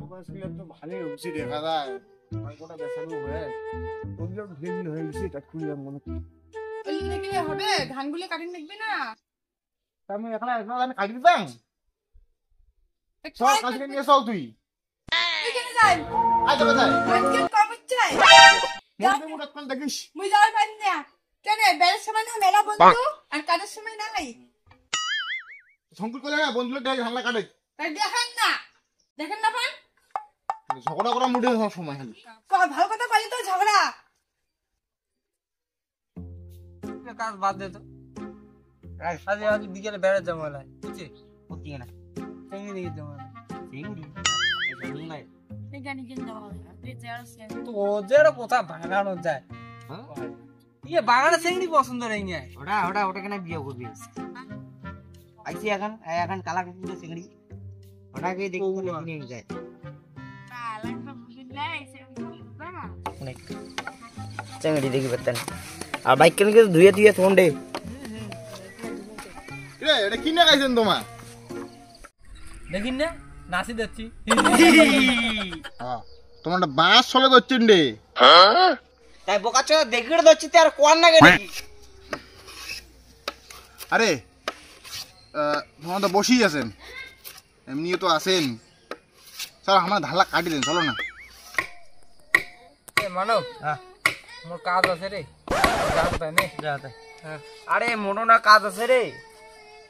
আসলে তো ভালোই হচ্ছে দেখা যায় কয়টা বেসানো হয়ে ওগুলো ঢিল হয়ে গেছে এটা খুললাম মনে ওই দেখলে হবে ধানগুলো কাটিং দেখবে না আমি এখন আমি কাটি দিতাম সব কাছে নিয়ে চল তুই এখানে যাই আয় যাবে যাই আজকে কম চাই মোটে মোটে কোন দেখিস মুই যাওয়ার পারি না কেন বেলার সময় না মেলা বন্ধু আর কাটার সময় নাই সংকুল করে না বন্ধুদের দেখ ঝামেলা কাটে তাই দেখেন না পান ঝগড়া করা মুডে সব সময় খালি ভালো কথা বলি তো ঝগড়া কাজ বাদ দে তো আজ আজ বিকেলে বেড়ে জমালা বুঝছিস করতে না চিংড়ি দিকে জমালা চিংড়ি নাই তো ওদের কোথা বাগানো যায় ইয়ে বাগানে চিংড়ি পছন্দ নেই ওটা কেন বিয়ে করবি আইসি এখন কালা কুকুরের চিংড়ি ওটাকে দেখি নিয়ে যায় চিংড়ি দেখি পারতেন আর বাইক কেন ধুয়ে ধুয়ে থন্ডে এটা কি না খাইছেন তোমার দেখিন না নাচি যাচ্ছি তোমার বাস চলে যাচ্ছেন রে তাই বোকাচ্ছ দেখে দচ্ছি আর কোয়ার না কেন আরে তোমার তো বসেই আছেন এমনিও তো আছেন চলো আমার ধালা কাটি দেন চলো না মানব মোর কাজ আছে রে তাই নে আরে মোটো না কাজ আছে রে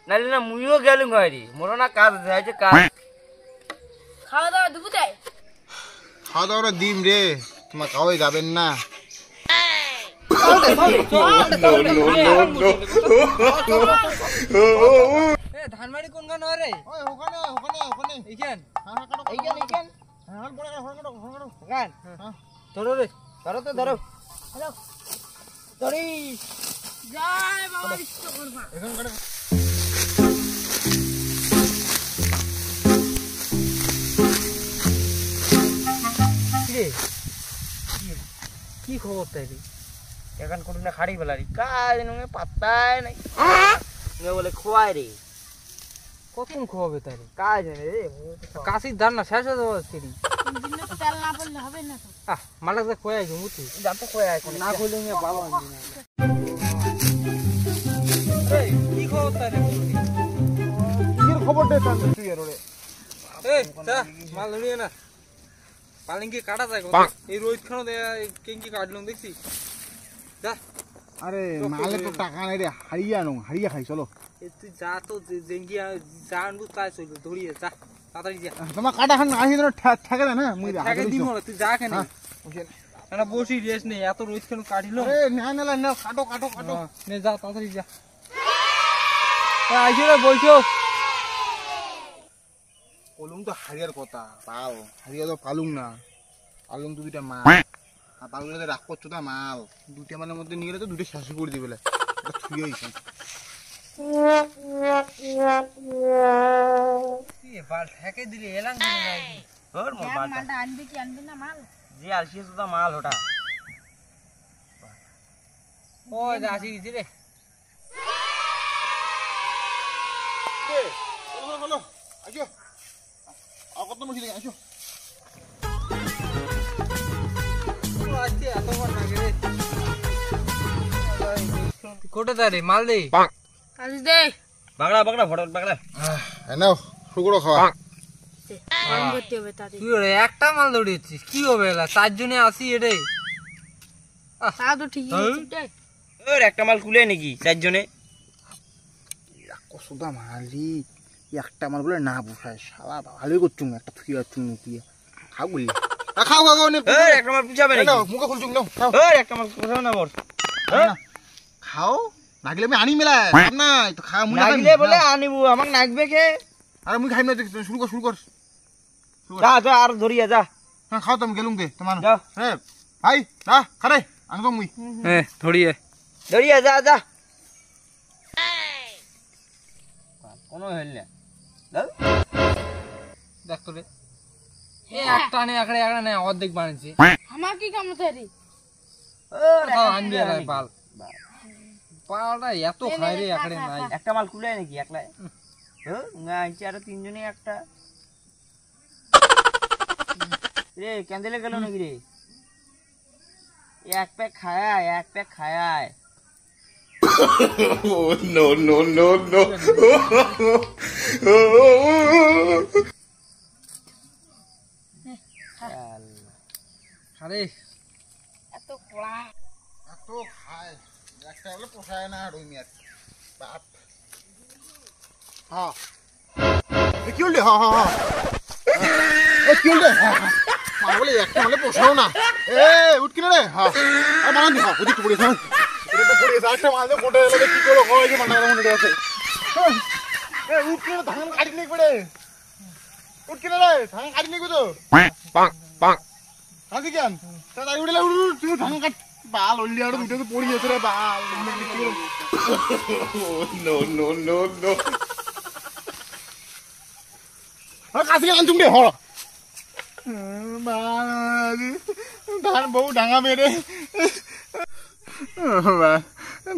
নাইলে না মুইও গেলুম হয় রে মোটো না কাজ আছে কাজ খাওয়া দাওয়া দেবো তাই খাওয়া দাওয়া দিম রে তোমার কাউই যাবেন না ধানবাড়ি কোন গান রে ওখানে ওখানে ওখানে এইখান এইখান গান ধরো রে ধরো তো ধরো ধরি জয় বাবা বিশ্বকর্মা এখন কাটে রে কি খবর তাই রে এখন কোন না খাড়ি বেলারি কাজ নঙ্গে পাত্তাই নাই বলে খোয়াই রে কখন খোয়াবে তাই রে কাজ রে কাশির ধান না শেষ হয়ে যাওয়া সিঁড়ি তেল না বললে হবে না তো মালাক যা খোয়াই মুতি জানতো খোয়াই কোন না খোলে নিয়ে ভালো আনবি না এই কি খবর তাই রে কির খবর দে তান তুই এর রে এই যা মাল ধরিয়ে না পালিঙ্কি কাটা যায় এই রোহিত খানো কেঙ্কি কাটলাম দেখছি যা আরে মালে তো টাকা নাই রে হারিয়া খাই চলো তুই যা তো জেঙ্গি যা আনবো তাই চল ধরিয়ে যা তাড়াতাড়ি যা তোমার কাটা খান আসি ধরে ঠেকে দেয় না মুই থাকে দিম তুই যা কেন না বসি রেস্ট নেই এত রোহিত খানো কাটিল আরে না না না কাটো কাটো কাটো নে যা তাড়াতাড়ি যা আইসো রে বইসো কলুম তো হারিয়ার কথা পাল হারিয়া তো পালুম না পালুম তো দুইটা মাল আর পালুলে রাখ করছো তা মাল দুইটা মালের মধ্যে নিয়ে গেলে তো দুইটা শেষ করে দিবে ছুঁয়ে হয়েছে বাল ঠেকে দিলে এলাম ওর মোর বালটা মালটা আনবে কি আনবে না মাল যে আলসি তো মাল ওটা ও আসি গেছি রে চলো চলো আসো আর কত মুশকিল আসো কোটে তারে মাল দে আজ দে বাগড়া বাগড়া ফটো বাগড়া নাও শুকরো খাওয়া গরম করতে হবে তাতে কি করে একটা মাল দৌড়িয়েছিস কি হবে এলা চারজনে আসি এরে তা তো ঠিকই আছে ওর একটা মাল কুলে নাকি চারজনে কসুদা মালি একটা মাল বলে না বসায় শালা ভালোই করছুম একটা ফুয়া চুন ফুয়া খাও বলি খাও খাও খাও নে ওর একটা মাল পুছাবে নাকি নাও মুখে খুলছুম নাও খাও ওর একটা মাল পুছাও না মোর খাও নাগলে আমি আনি মেলা না তো খা মুই নাগলে বলে আনিবু আমাক নাগবে কে আরে মুই খাইম না শুরু কর যা যা আর ধরিয়া যা হ্যাঁ খাও তুমি গেলুম দে তোমার যাও হ্যাঁ ভাই না খারে আনবো মুই হ্যাঁ ধরিয়ে ধরিয়া যা যা কোনো হইল না দেখ তো রে একটা নে একড়ে একড়ে নে অর্ধেক বানিয়েছে আমার কি কাম আছে রে তাও আনবি এলাই পাল পালটা এত খাই রে একড়ে নাই একটা মাল কুলে নাকি একলাই না আইছে আর তিনজনে একটা রে ক্যান্ডেলে গেল নাকি রে? এক প্যাক খায়, এক প্যাক খায়। No, no, no, no. আরে এত কড়া এত খায় একটা বলে পোষায় না রুই মিয়ার বাপ। হ্যাঁ কি হলে? হ্যাঁ হ্যাঁ হ্যাঁ কি হলে? বলে একটা হলে পোষাও না। এ উঠ কিনে রে। হ্যাঁ আর মানা নি। হ্যাঁ ওদিকে পড়ে থাক। এটা তো পড়ে যাচ্ছে মাঝে কোটে এলে কি করে হয় যে মানা মনে আছে। এ উঠ কিনে ধান কাটি নি পড়ে। উঠ কিনে রে ধান কাটি নি তো। পাক পাক কাটি কেন? তাই উড়লে উড় তুই ধান কাট বাল ওলি আর দুটো তো পড়ি আছে রে বাল। নো নো নো নো আর কাছে গেলাম তুমি হ ধান বউ ডাঙা মেরে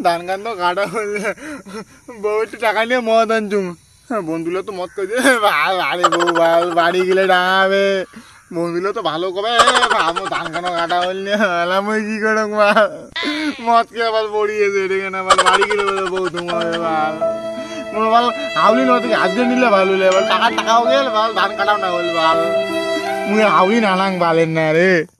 ধান গান তো কাটা হলে বউ একটু টাকা নিয়ে মদ আনছুম। বন্ধুগুলো তো মদ করছে আরে বউ ভাল বাড়ি গেলে ডাঙাবে। বন্ধুগুলো তো ভালো কবে ভাবো ধান খানো কাটা হলে এলাম ওই কি করে মদ কে আবার পড়িয়েছে এটাকে না বাড়ি গেলে বউ তোমার ভাল মনে ভাল হাউলি নয় হাজিয়ে নিলে ভালো হলে এবার টাকাও গেল ভাল ধান কাটাও না হল ভাল মুই হাউলি নালাং বালের না রে।